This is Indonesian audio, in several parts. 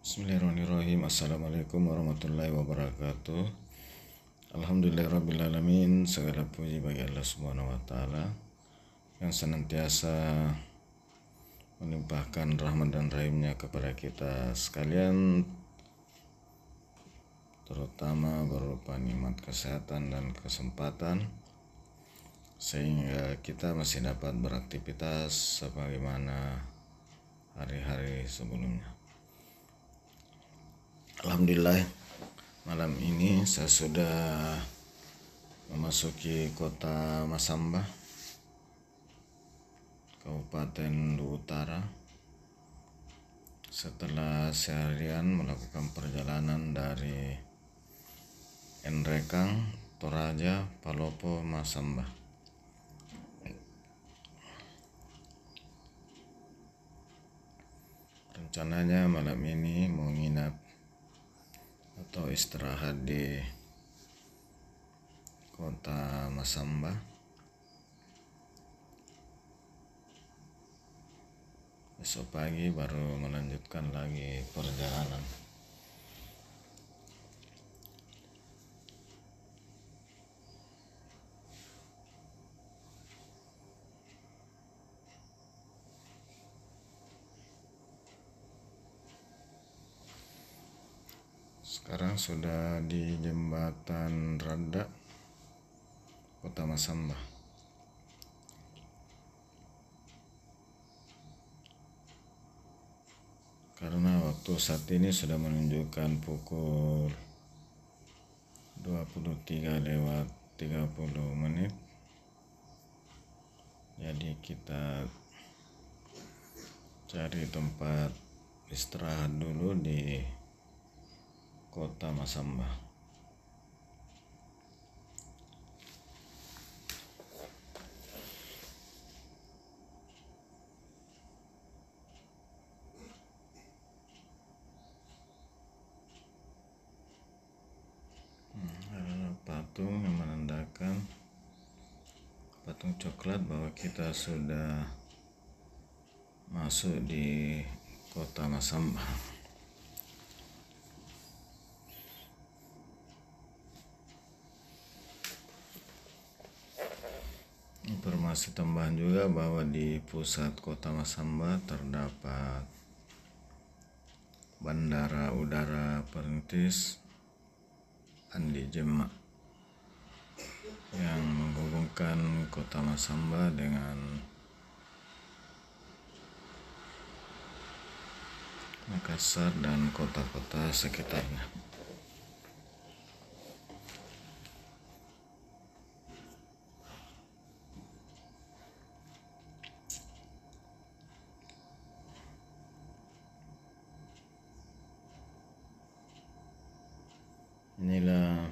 Bismillahirrahmanirrahim. Assalamualaikum warahmatullahi wabarakatuh. Alhamdulillahirrabbilalamin. Segala puji bagi Allah subhanahu wa ta'ala yang senantiasa melimpahkan rahmat dan rahimnya kepada kita sekalian, terutama berupa nikmat kesehatan dan kesempatan, sehingga kita masih dapat beraktivitas sebagaimana hari-hari sebelumnya. Alhamdulillah, malam ini saya sudah memasuki kota Masamba, Kabupaten Luwu Utara, setelah seharian melakukan perjalanan dari Nrekang, Toraja, Palopo, Masamba. Rencananya malam ini mau nginap atau istirahat di kota Masamba. Besok pagi baru melanjutkan lagi perjalanan. Sekarang sudah di jembatan Rada, kota Masamba. Karena waktu saat ini sudah menunjukkan pukul 23:30, jadi kita cari tempat istirahat dulu di kota Masamba. Ada patung yang menandakan, patung coklat, bahwa kita sudah masuk di kota Masamba. Informasi tambahan juga bahwa di pusat kota Masamba terdapat Bandara Udara Perintis Andi Jema yang menghubungkan kota Masamba dengan Makassar dan kota-kota sekitarnya. Inilah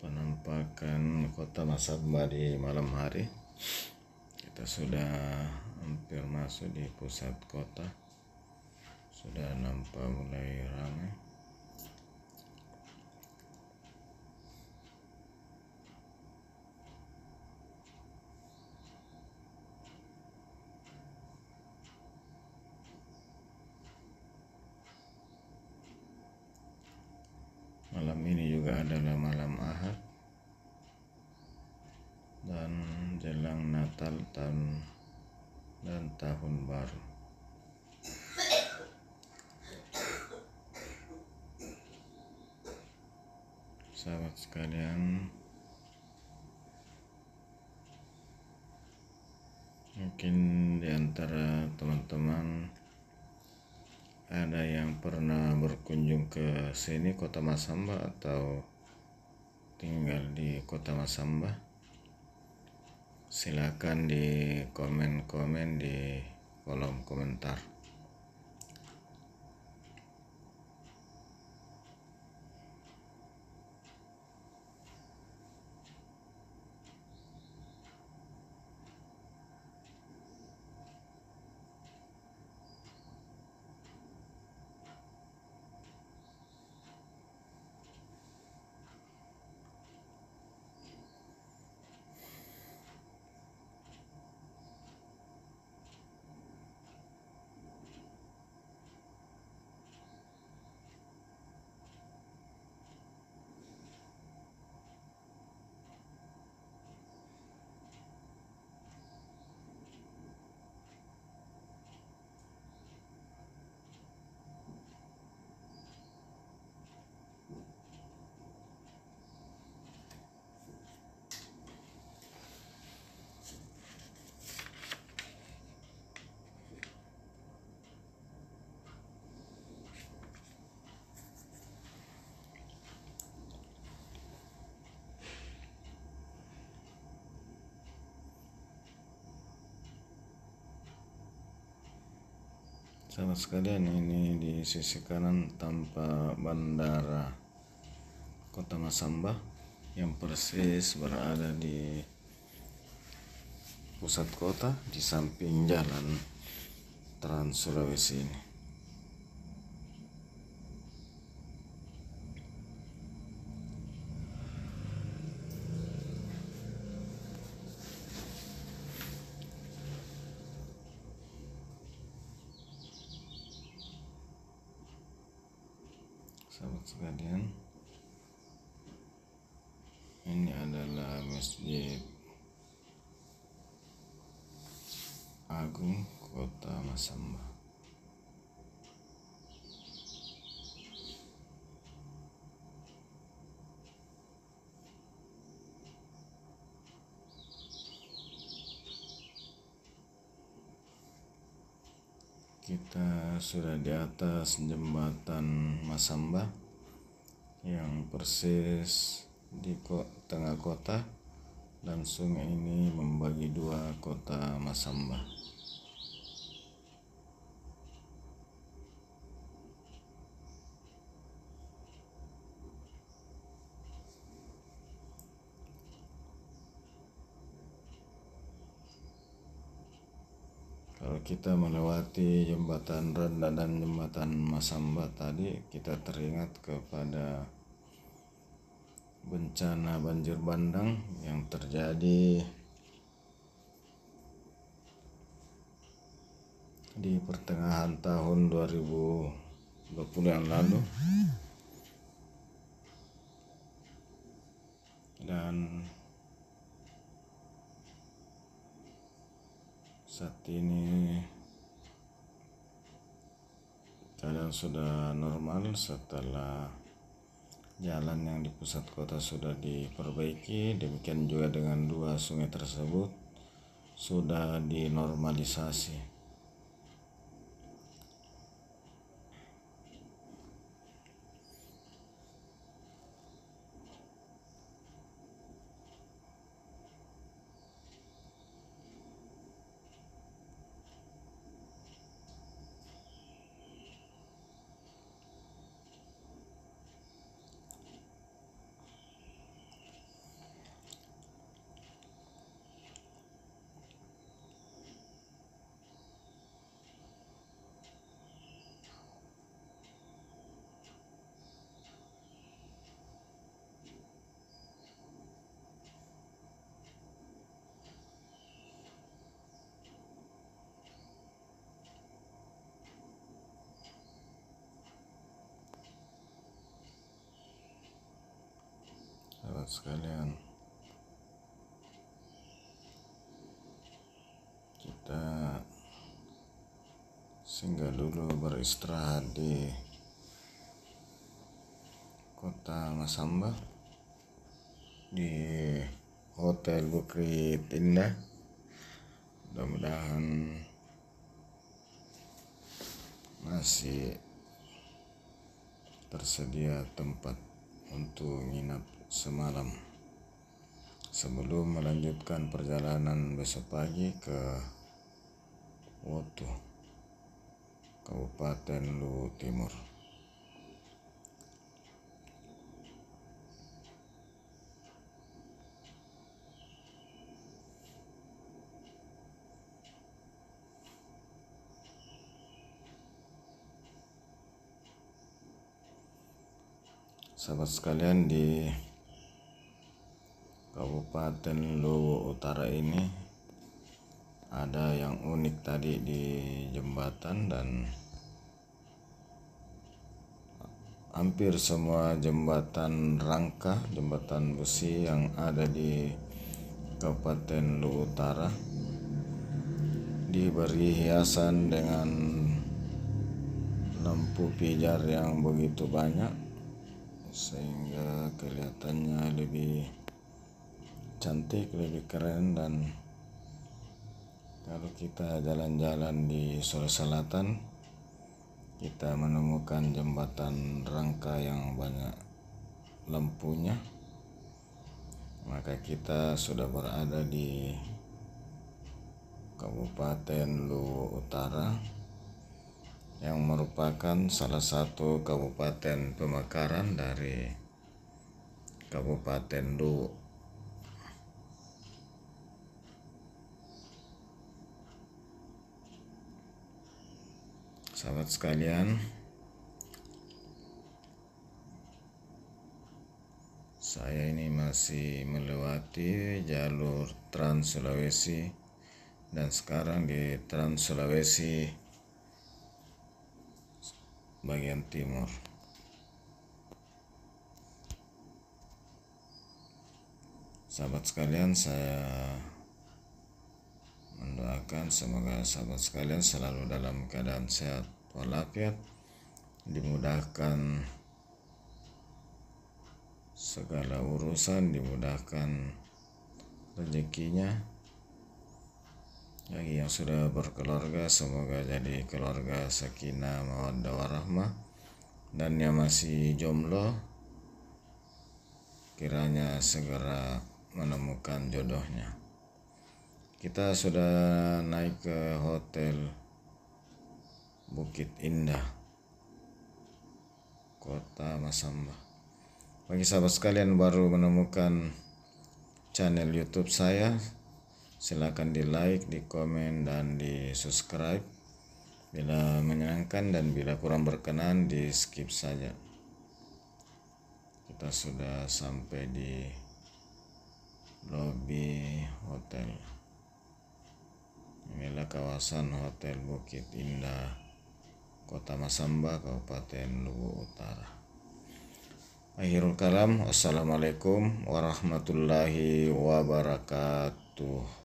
penampakan kota Masamba di malam hari. Kita sudah hampir masuk di pusat kota. Sudah nampak mulai ramai. Malam ini juga adalah malam Ahad dan jelang Natal dan Tahun Baru. Sahabat sekalian, mungkin di antara teman-teman ada yang pernah berkunjung ke sini, kota Masamba, atau tinggal di kota Masamba. Silakan di komen-komen di kolom komentar. Sahabat sekalian, ini di sisi kanan tampak bandara Kota Masamba yang persis berada di pusat kota di samping jalan Trans Sulawesi ini. Sahabat sekalian, ini adalah Masjid Agung Kota Masamba. Kita sudah di atas jembatan Masamba yang persis di tengah kota, dan sungai ini membagi dua kota Masamba. Kalau kita melewati jembatan Randa dan jembatan Masamba tadi, kita teringat kepada bencana banjir bandang yang terjadi di pertengahan tahun 2020 yang lalu, dan saat ini keadaan sudah normal setelah jalan yang di pusat kota sudah diperbaiki. Demikian juga dengan dua sungai tersebut sudah dinormalisasi. Sahabat sekalian, kita singgah dulu beristirahat di Kota Masamba di Hotel Bukit Indah. Mudah-mudahan masih tersedia tempat untuk nginap semalam sebelum melanjutkan perjalanan besok pagi ke Woto, Kabupaten Luwu Timur. Sahabat sekalian, di Kabupaten Luwu Utara ini ada yang unik tadi di jembatan, dan hampir semua jembatan rangka, jembatan besi yang ada di Kabupaten Luwu Utara diberi hiasan dengan lampu pijar yang begitu banyak, sehingga kelihatannya lebih cantik, lebih keren. Dan kalau kita jalan-jalan di Sulawesi Selatan, kita menemukan jembatan rangka yang banyak lampunya, maka kita sudah berada di Kabupaten Luwu Utara yang merupakan salah satu kabupaten pemekaran dari Kabupaten Luwu. Sahabat sekalian, saya ini masih melewati jalur Trans Sulawesi dan sekarang di Trans Sulawesi bagian timur. Sahabat sekalian, saya mendoakan semoga sahabat sekalian selalu dalam keadaan sehat walafiat, dimudahkan segala urusan, dimudahkan rezekinya. Bagi yang sudah berkeluarga, semoga jadi keluarga sakinah mawaddah warahmah, dan yang masih jomblo kiranya segera menemukan jodohnya. Kita sudah naik ke Hotel Bukit Indah, Kota Masamba. Bagi sahabat sekalian baru menemukan channel YouTube saya, silakan di like, di komen, dan di subscribe. Bila menyenangkan dan bila kurang berkenan di skip saja. Kita sudah sampai di lobi hotel. Inilah kawasan Hotel Bukit Indah, Kota Masamba, Kabupaten Luwu Utara. Akhirul kalam, wassalamualaikum warahmatullahi wabarakatuh.